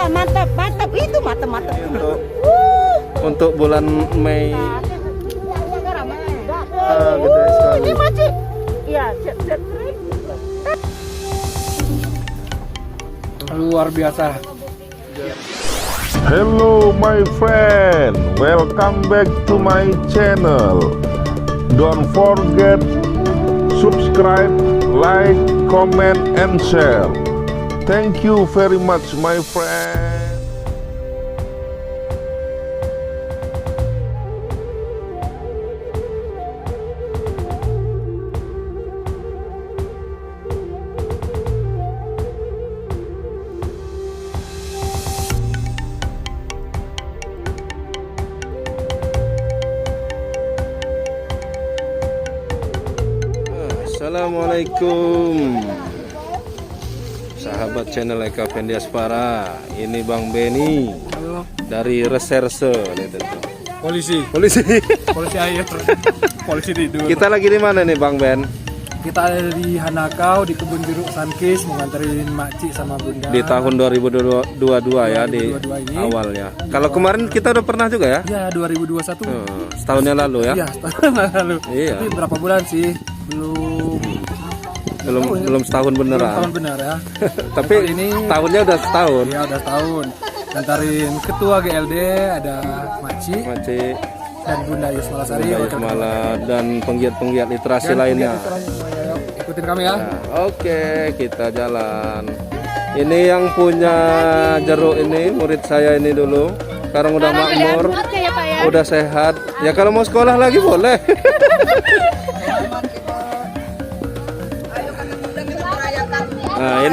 mantap, mantap itu mantap. Untuk bulan Mei. Gede sekali. Ini masih. Iya, luar biasa. Hello my friend, welcome back to my channel. Don't forget subscribe, like, comment and share. Thank you very much my friend. Assalamualaikum sahabat channel Eka Pendiaspara. Ini Bang Benny. Halo. Dari reserse Polisi air. Polisi tidur. Kita lagi di mana nih Bang Ben? Kita ada di Hanakau di kebun jeruk Sankis mau nganterin makcik sama bunda. Di tahun 2022 ya, di 2022 ini. awalnya. Kalau kemarin kita udah pernah juga ya? Ya 2021. Setahun yang lalu ya? Iya, setahun lalu. Iya. Tapi berapa bulan sih? Belum setahun beneran. Tahun benar ya. Tapi ini tahunnya udah setahun. Iya, udah setahun. Ngantarin ketua GLD ada makcik Masih dan Bunda Yusmalasari. Yusmala dan penggiat-penggiat literasi lainnya. Ikutin kami ya. Nah, oke, kita jalan. Ini yang punya jeruk ini murid saya ini dulu. Sekarang udah makmur, udah sehat. Ya kalau mau sekolah lagi boleh. Nah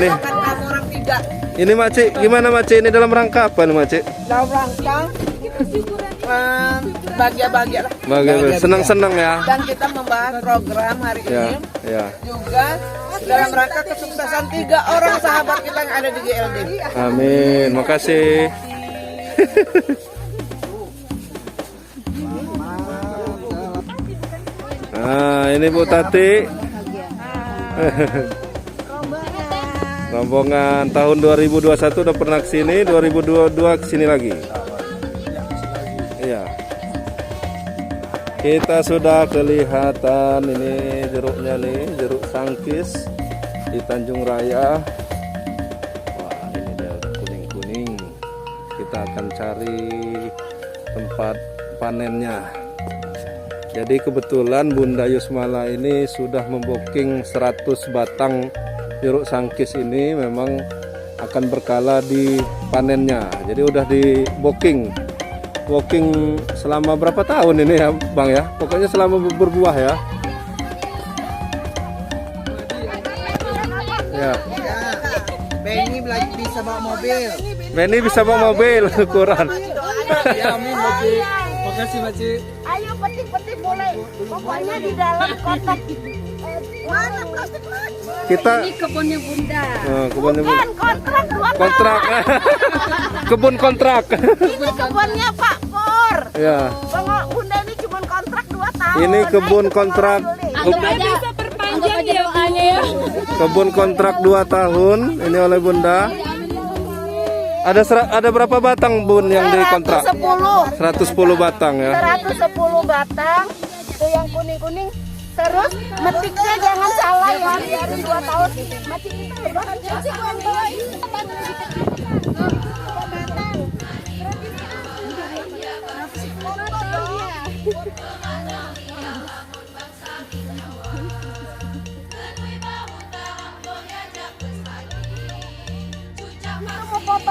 ini Makcik, gimana Makcik? Ini dalam rangka apa nih Makcik? dalam rangka bahagia lah. Bahagia, senang-senang ya. Dan kita membahas program hari Ya, ini ya. juga dalam rangka kesuksesan 3 orang sahabat kita yang ada di GLD. Amin, makasih. Nah, ini Bu Tati. Rombongan tahun 2021 udah pernah kesini, 2022 kesini lagi. Iya. Kita sudah kelihatan ini jeruknya nih, jeruk Sankis di Tanjung Raya. Wah, ini dia udah kuning-kuning. Kita akan cari tempat panennya. Jadi kebetulan Bunda Yusmala ini sudah membooking 100 batang jeruk Sankis ini, memang akan berkala di panennya. Jadi udah di booking selama berapa tahun ini ya Bang ya? Pokoknya selama berbuah ya. Ya. Benny bisa bawa mobil. Benny bisa bawa mobil ukuran. Ya, amin Makcik. Makasih Makcik. Ayo petik-petik boleh. Pokoknya di dalam kotak. Mana plastik lagi? Kita Ini kebunnya Bunda. kebunnya Kan kontrak 2 tahun. kontrak. Kebun kontrak. Ini kebunnya Pak Pur. Ya. Bang Bunda ini cuma kontrak 2 tahun. Ini kebun kontrak. Bisa perpanjang ya doanya ya. Kebun kontrak 2 tahun ini oleh Bunda. Ada berapa batang Bun yang dikontrak? 110 batang ya. 110 batang. Itu yang kuning-kuning. Terus metiknya jangan salah ya, biarin 2 tahun. Metik kita lebaran kasih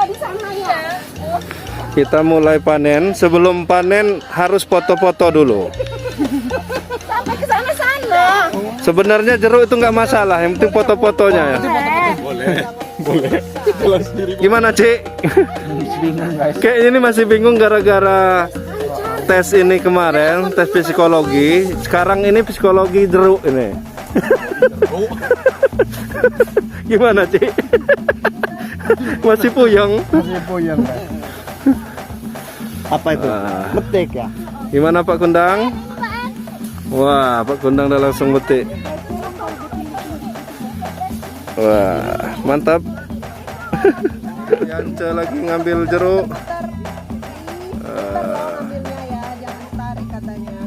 di sana ya. Kita mulai panen. Sebelum panen harus foto-foto dulu. Sampai ke sana-sana. Sebenarnya jeruk itu nggak masalah, yang penting foto-fotonya ya. Boleh. Gimana Cik? Kayak ini masih bingung gara-gara tes ini kemarin, tes psikologi. Sekarang ini psikologi jeruk ini. Gimana Cik? Masih puyeng. Apa itu? Metik ya? Gimana Pak Kundang? Wah, Pak Kundang udah langsung metik. Wah, mantap. Yance lagi ngambil jeruk. Ambilnya ya, jangan tarik katanya.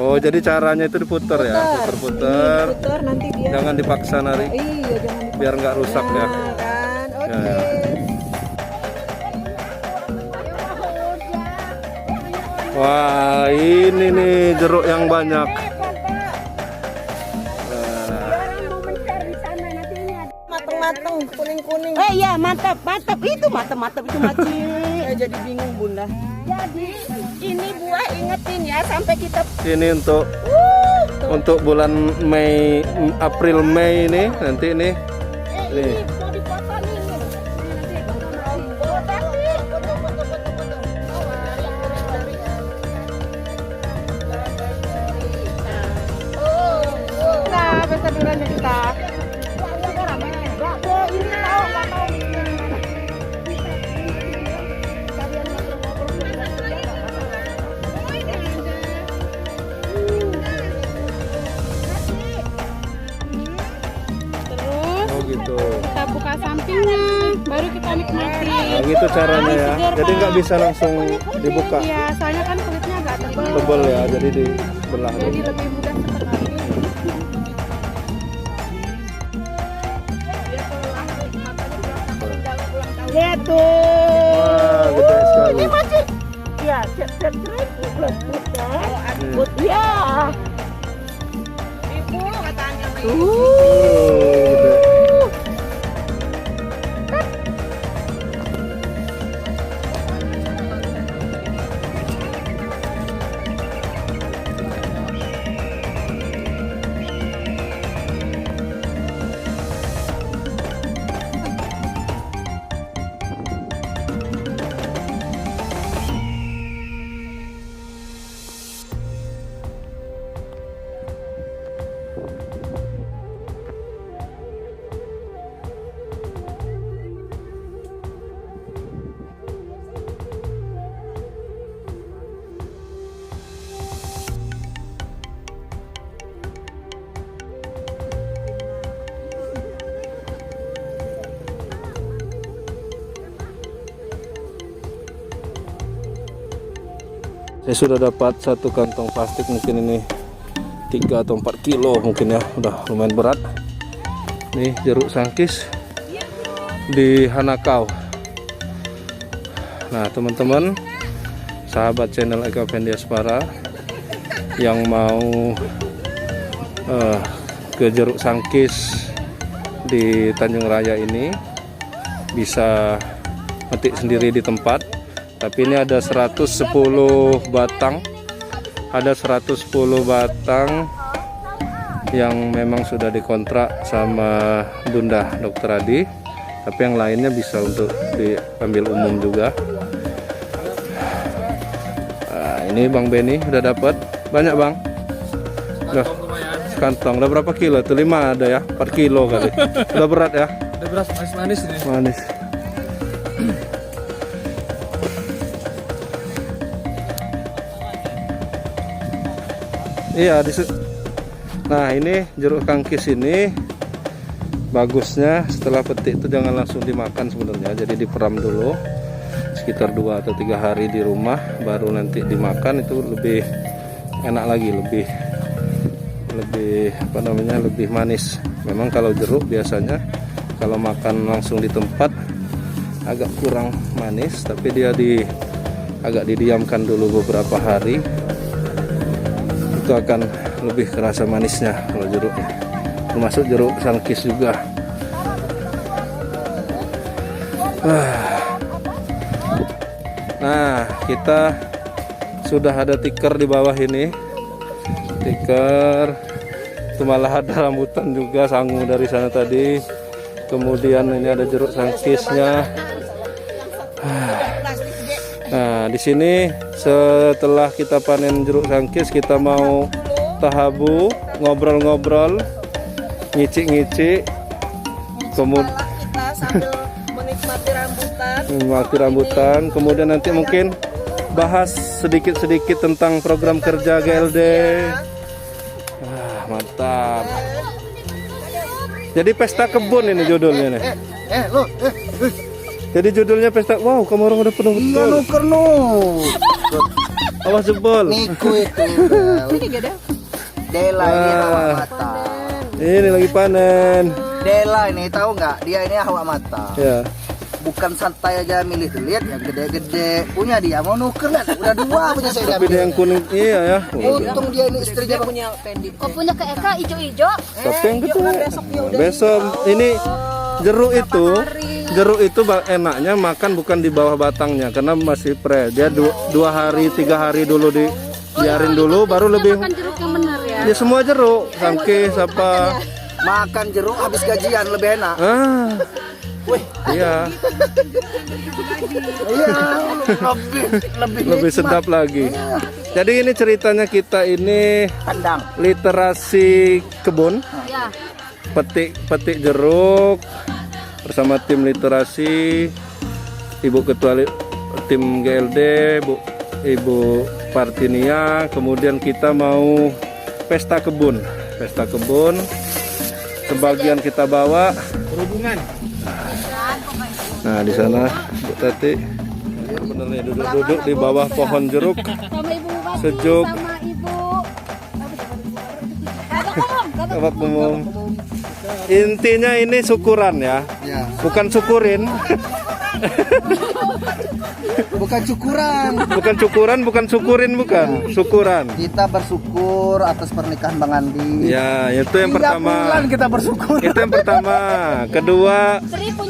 Oh, jadi caranya itu diputar ya, putar-putar. Putar nanti dia. Jangan dipaksa narik, Iya, jangan biar nggak rusak ya. kan. Oke. Ya, ya. Wah, ini nih jeruk yang banyak. Mateng-mateng, kuning-kuning. Iya, mantap. Itu mantap itu macet. Jadi bingung Bunda. Jadi ini buah ingetin ya sampai kita Ini untuk bulan Mei, April Mei ini nanti nih. Nih. mau dipotong nih. Nah, bahasa duriannya kita. Ini tahu, nggak tahu. Oh gitu. Kita buka sampingnya, baru kita nikmati. Nah, gitu caranya ya. Jadi nggak bisa langsung dibuka. Iya, soalnya kan kulitnya agak tebal. Tebel ya, jadi dibelah Jadi dulu. lebih mudah seperti ini. Lihat tuh. Wah, gede sekali. Ini masih. Ya, cek belum putar. Ya. Ibu katanya. Gede. Saya sudah dapat satu kantong plastik, mungkin ini 3 atau 4 kilo mungkin ya, udah lumayan berat. Nih jeruk sangkis di Hanakau. Nah teman-teman, sahabat channel Eka Vendiaspara yang mau ke jeruk sangkis di Tanjung Raya ini bisa petik sendiri di tempat. Tapi ini ada 110 batang, ada 110 batang yang memang sudah dikontrak sama Bunda Dr. Adi. Tapi yang lainnya bisa untuk diambil umum juga. Nah, ini Bang Benny udah dapat banyak Bang. Udah kantong, udah berapa kilo? Itu 5 ada ya, 4 kilo kali. Udah berat ya. Udah beras manis-manis ini. Manis. Iya, nah ini jeruk sangkis ini bagusnya setelah petik itu jangan langsung dimakan sebenarnya, jadi diperam dulu sekitar 2 atau 3 hari di rumah, baru nanti dimakan. Itu lebih enak lagi, lebih apa namanya, lebih manis. Memang kalau jeruk biasanya kalau makan langsung di tempat agak kurang manis, tapi dia agak didiamkan dulu beberapa hari, itu akan lebih kerasa manisnya kalau jeruknya, termasuk jeruk sangkis juga. Nah, kita sudah ada tikar di bawah ini. Tikar itu malah ada rambutan juga, sangu dari sana tadi. Kemudian ini ada jeruk sangkisnya. Nah, di sini setelah kita panen jeruk sangkis, kita mau tahabu, ngobrol-ngobrol, ngicik-ngicik, kemudian Kita sambil menikmati rambutan, kemudian nanti mungkin bahas sedikit-sedikit tentang program kerja GLD. Mantap. Jadi pesta kebun ini judulnya nih. Jadi judulnya pesta. Wow, kamu orang udah penuh Iya betul. nuker nu. Awas jebol. Niku itu. Dela ini hawa mata. Ini lagi panen. Dela ini tahu nggak? Dia ini hawa mata. Ya. Bukan santai aja milih tuh, lihat yang gede-gede punya dia mau nuker kan udah 2 punya saya Tapi dia yang kuning iya ya. untung dia ini istrinya punya pendek. Kok punya ke Eka ijo-ijo? Tapi yang gede. Besok ini jeruk itu enaknya makan bukan di bawah batangnya karena masih fresh. Dia 2 hari 3 hari dulu biarin dulu baru lebih. Makan jeruk yang benar ya. Ya semua jeruk, sangkis apa. makan jeruk habis gajian lebih enak. Iya. Iya, Lebih sedap lagi. Jadi ini ceritanya kita ini kandang. literasi kebun, Ya. petik jeruk bersama tim literasi, Ibu Ketua tim GLD, Ibu Partinia, kemudian kita mau pesta kebun. Sebagian kita bawa Berhubungan. Nah, di sana Bu Tati benernya duduk-duduk di bawah pohon jeruk. Sama Ibu Bupati, Sejuk. sama Ibu Bapak umum. Intinya ini syukuran ya. Ya. Bukan syukurin. Bukan syukuran. Bukan syukuran, bukan syukurin, bukan. Syukuran. Kita bersyukur atas pernikahan Bang Andi. Ya, itu yang 3 pertama. bulan kita bersyukur. Itu yang pertama. Kedua,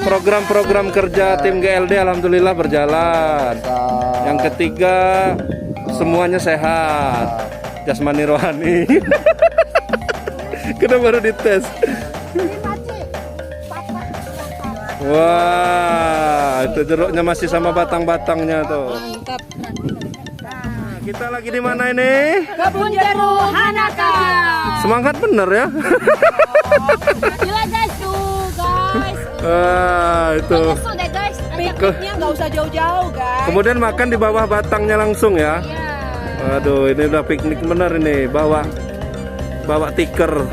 program-program kerja tim GLD alhamdulillah berjalan. Yang ketiga, semuanya sehat. Jasmani rohani. Kita baru dites. Wah, itu jeruknya masih sama batang-batangnya tuh. Mantap. Nah, kita lagi di mana ini? Kebun jeruk Hanaka. Semangat bener ya. Gila guys tuh guys. Wah, itu. Langsung deh guys. Pikniknya nggak usah jauh-jauh guys. Kemudian makan di bawah batangnya langsung ya. Ya. Waduh, ini udah piknik bener ini. Bawa tikar.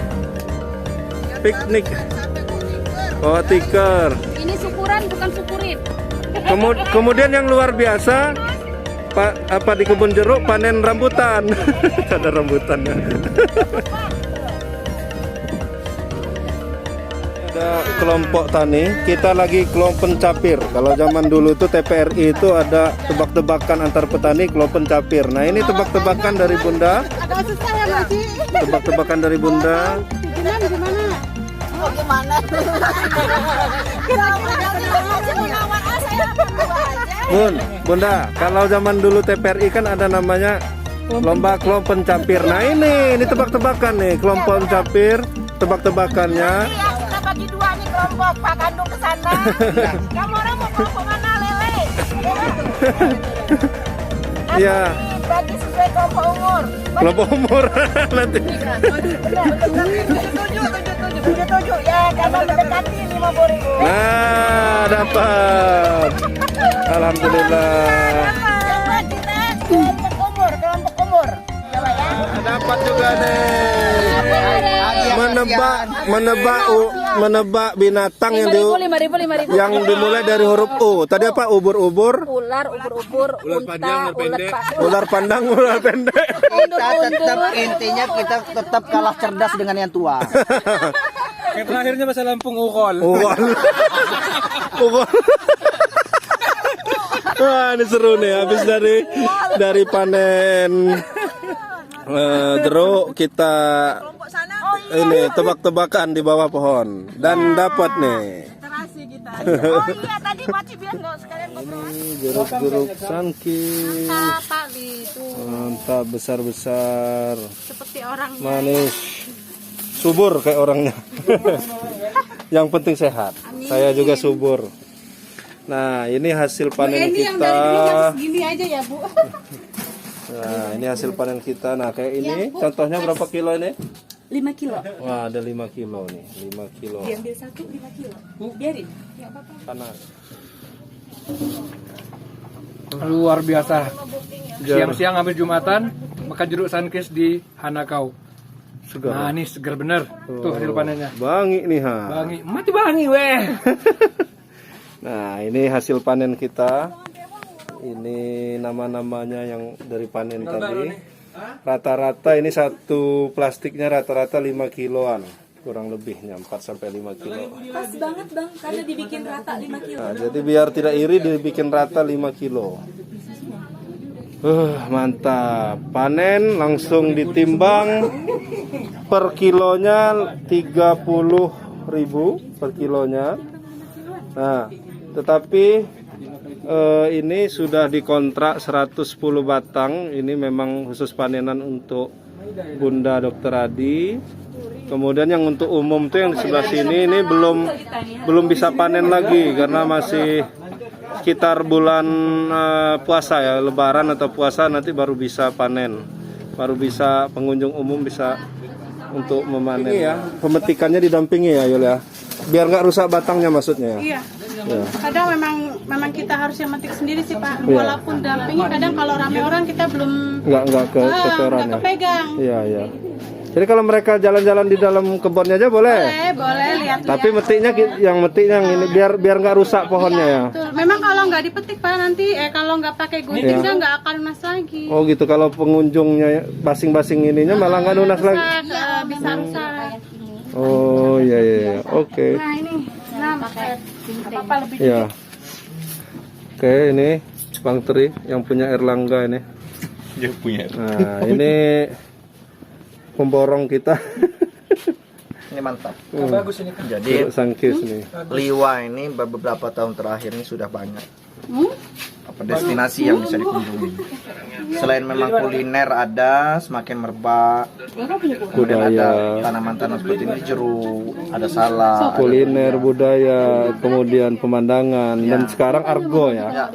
Piknik. Bawa tikar. Ini syukuran bukan syukurin. Kemudian yang luar biasa, apa di kebun jeruk panen rambutan. Ada rambutannya. Ada kelompok tani, kita lagi kelompok pencapir. Kalau zaman dulu tuh TPRI itu ada tebak-tebakan antar petani kelompok pencapir. Nah, ini tebak-tebakan dari Bunda. Agak susah ya masih. Tebak-tebakan dari Bunda. Gimana? Oh gimana? Bunda, kalau zaman dulu TPRI kan ada namanya lomba kelompok pencapir. Nah, ini tebak-tebakan nih, kelompok pencapir, tebak-tebakannya. Kita bagi 2 nih kelompok, Pak Kandung ke sana. Kamu orang mau kelompok mana, Lele? Iya. Bagi sesuai kelompok umur. Kelompok umur nanti. Tujuh ya, karena mendekati 50.000. Nah, dapat. Alhamdulillah. Coba kita kelompok umur. Coba ya. Dapat juga nih. Menebak binatang yang 5.000. yang dimulai dari huruf U. Tadi apa? Ubur-ubur. Ular, ubur-ubur, unta, Ular pandang, ular pendek. Kita tetap intinya kita tetap kalah cerdas dengan yang tua. Kayak terakhirnya bahasa Lampung ukol. Ukol. Ukol. Wah, ini seru nih. Habis dari panen jeruk kita ini tebak-tebakan di bawah pohon dan dapat nih. Oh iya, tadi Paci bilang nggak sekalian ngobrol. Ini jeruk-jeruk sangkis. Mantap, besar-besar. seperti orang Manis. Subur kayak orangnya. Yang penting sehat. Saya juga subur. Nah, ini hasil panen kita. gini aja ya Bu. Nah, ini hasil panen kita. Nah, kayak ini contohnya berapa kilo ini? 5 kilo. Wah, ada 5 kilo nih. 5 kilo. Diambil 1 5 kilo. Biarin. Panas. Luar biasa. Siang-siang habis Jumatan makan jeruk sankis di Hanakau. Segar. Nah, ini segar bener. Tuh hasil panennya. Bangi nih, ha. Bangi, mati bangi weh. Nah, ini hasil panen kita. Ini nama-namanya yang dari panen tadi. Rata-rata ini satu plastiknya rata-rata 5 kiloan. Kurang lebihnya 4 sampai 5 kilo. Pas banget bang, karena dibikin rata 5 kilo. Nah, jadi biar tidak iri dibikin rata 5 kilo. Mantap. Panen langsung ditimbang per kilonya 30.000 per kilonya. Nah, tetapi ini sudah dikontrak 110 batang. Ini memang khusus panenan untuk Bunda Dr. Adi. Kemudian yang untuk umum tuh yang di sebelah sini ini belum bisa panen lagi karena masih sekitar bulan puasa ya, Lebaran atau puasa nanti baru bisa panen. Baru bisa pengunjung umum bisa untuk memanen. Ini ya, pemetikannya didampingi ya Yul ya. Biar nggak rusak batangnya maksudnya ya. Iya. Ya. Kadang memang kita harus yang metik sendiri sih Pak. Iya. Walaupun dampingi, kadang kalau rame orang kita belum Nggak keperan ya. kepegang. Iya, iya. Jadi kalau mereka jalan-jalan di dalam kebunnya aja boleh. Boleh lihat. Tapi metiknya yang ini biar nggak rusak pohonnya ya. Betul. Memang kalau nggak dipetik Pak nanti kalau nggak pakai gunting Iya. nggak akan lunas lagi. Oh gitu, kalau pengunjungnya basing-basing ininya malah nggak lunas lagi. Bisa rusak. Oh iya iya, oke. Nah ini, apa lebih Ya. Oke, ini Bang Tri yang punya Erlangga ini. Dia punya. Nah, ini pemborong kita. Ini mantap. Bagus ini kan. Jadi Jeruk sangkis nih. Liwa ini beberapa tahun terakhir ini sudah banyak destinasi yang bisa dikunjungi. Selain memang kuliner ada, semakin merebak. Kemudian ada tanaman-tanaman seperti ini, jeruk, ada salak, Kuliner, budaya, kemudian pemandangan, dan sekarang argo ya.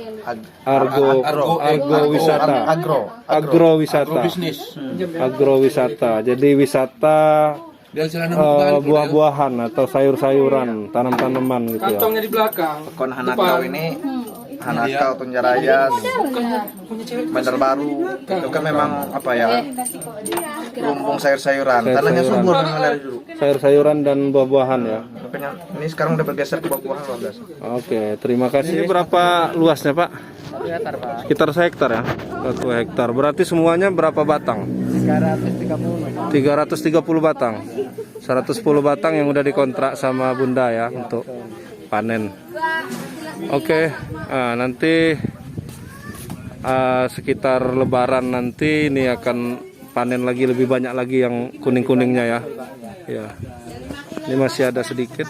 Argo wisata. Agro wisata. Agro wisata. Jadi wisata buah-buahan atau sayur-sayuran, tanam-tanaman gitu ya. Kantongnya di belakang. Kon Hanakau ini Hanakau Tunjaraya Bandar Baru itu kan memang apa ya, lumbung sayur-sayuran, tanahnya subur memang dari dulu. Sayur-sayuran dan buah-buahan ya. Makanya ini sekarang udah bergeser ke buah-buahan luar biasa. Oke, terima kasih. Ini berapa luasnya Pak? Sekitar 1 hektar ya. 1 hektar. Berarti semuanya berapa batang? 330 batang. 110 batang yang udah dikontrak sama Bunda ya untuk panen. Oke, nanti sekitar Lebaran nanti ini akan panen lagi, lebih banyak lagi yang kuning-kuningnya ya. Ya, ini masih ada sedikit.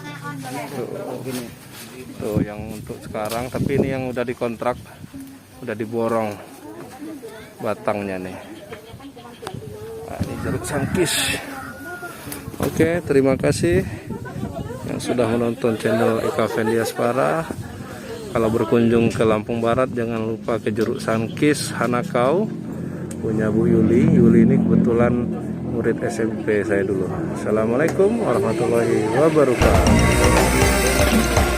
Tuh yang untuk sekarang, tapi ini yang udah dikontrak, udah diborong batangnya nih. Nah, ini jeruk sangkis. Oke, terima kasih yang sudah menonton channel Eka Fendiaspara. Kalau berkunjung ke Lampung Barat jangan lupa ke Jeruk Sangkis Hanakau punya Bu Yuli. Yuli ini kebetulan murid SMP saya dulu. Assalamualaikum warahmatullahi wabarakatuh.